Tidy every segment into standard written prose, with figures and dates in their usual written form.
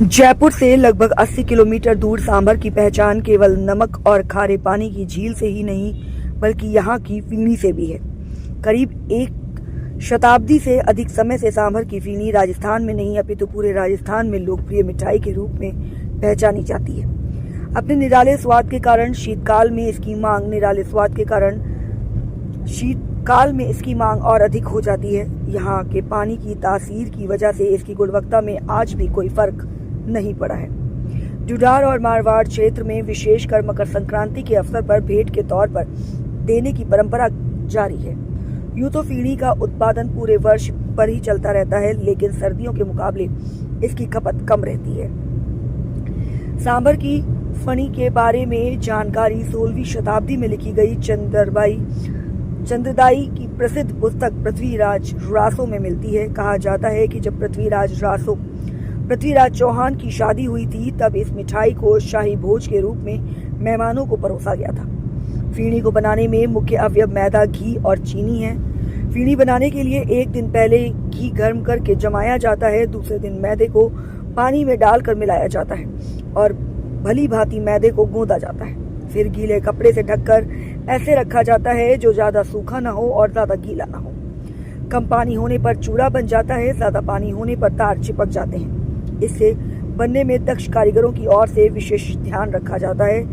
जयपुर से लगभग 80 किलोमीटर दूर सांभर की पहचान केवल नमक और खारे पानी की झील से ही नहीं बल्कि यहाँ की फीनी से भी है। करीब एक शताब्दी से अधिक समय से सांभर की फीनी राजस्थान में नहीं अपितु पूरे राजस्थान में लोकप्रिय मिठाई के रूप में पहचानी जाती है। अपने निराले स्वाद के कारण शीतकाल में इसकी मांग और अधिक हो जाती है। यहाँ के पानी की तासीर की वजह से इसकी गुणवत्ता में आज भी कोई फर्क नहीं पड़ा है। जुडार और मारवाड़ क्षेत्र में विशेषकर मकर संक्रांति के अवसर पर भेंट के तौर पर देने की परंपरा जारी है। यूं तो फीनी का उत्पादन पूरे वर्ष पर ही चलता रहता है, लेकिन सर्दियों के मुकाबले इसकी खपत कम रहती है। सांभर की फनी के बारे में जानकारी 16वीं शताब्दी में लिखी गई चंद्रदाई की प्रसिद्ध पुस्तक पृथ्वीराज रासो में मिलती है। कहा जाता है कि जब पृथ्वीराज चौहान की शादी हुई थी, तब इस मिठाई को शाही भोज के रूप में मेहमानों को परोसा गया था। फीनी को बनाने में मुख्य अवयव मैदा, घी और चीनी है। फीनी बनाने के लिए एक दिन पहले घी गर्म करके जमाया जाता है। दूसरे दिन मैदे को पानी में डालकर मिलाया जाता है और भली भांति मैदे को गूंदा जाता है। फिर गीले कपड़े से ढककर ऐसे रखा जाता है जो ज्यादा सूखा न हो और ज्यादा गीला न हो। कम पानी होने पर चूड़ा बन जाता है, ज्यादा पानी होने पर तार चिपक जाते हैं। इससे बनने में दक्ष कारीगरों की ओर से विशेष ध्यान रखा जाता है।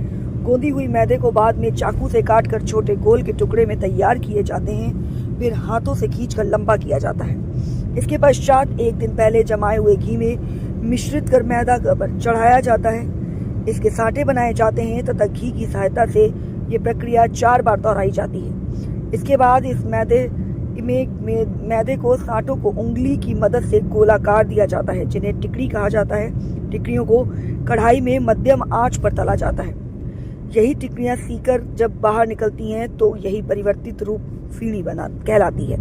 गूंदी हुई मैदे को बाद में चाकू से काटकर छोटे गोल के टुकड़े में तैयार किए जाते हैं, फिर हाथों से खींचकर लंबा किया जाता है। इसके पश्चात एक दिन पहले जमाए हुए घी में मिश्रित कर मैदा पर चढ़ाया जाता है। इसके साटे बनाए जाते हैं तथा घी की सहायता से ये प्रक्रिया 4 बार दोहराई जाती है। इसके बाद इस मैदे को साटों को उंगली की मदद से गोलाकार दिया जाता है, जिन्हें टिकड़ी कहा जाता है। टिकड़ियों को कढ़ाई में मध्यम आंच पर तला जाता है। यही टिकड़ियां सीकर जब बाहर निकलती हैं तो यही परिवर्तित रूप फीनी कहलाती है।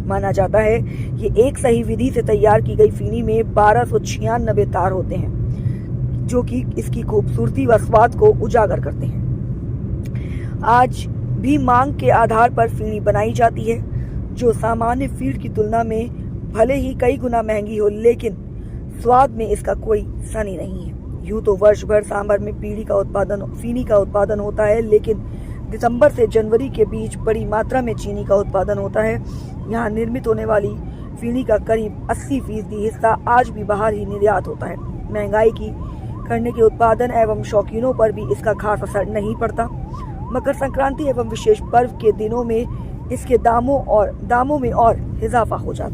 माना जाता है ये एक सही विधि से तैयार की गई फीनी में 1296 तार होते हैं, जो कि इसकी खूबसूरती व स्वाद को उजागर करते हैं। आज भी मांग के आधार पर फीनी बनाई जाती है, जो सामान्य फीड की तुलना में भले ही कई गुना महंगी हो, लेकिन स्वाद में इसका कोई सनी नहीं है। यूं तो वर्ष भर सांभर में फीनी का उत्पादन होता है, लेकिन दिसंबर से जनवरी के बीच बड़ी मात्रा में चीनी का उत्पादन होता है। यहाँ निर्मित होने वाली फीनी का करीब 80% हिस्सा आज भी बाहर ही निर्यात होता है। महंगाई की करने के उत्पादन एवं शौकीनों पर भी इसका खास असर नहीं पड़ता। मकर संक्रांति एवं विशेष पर्व के दिनों में इसके दामों में और इजाफा हो जाता है।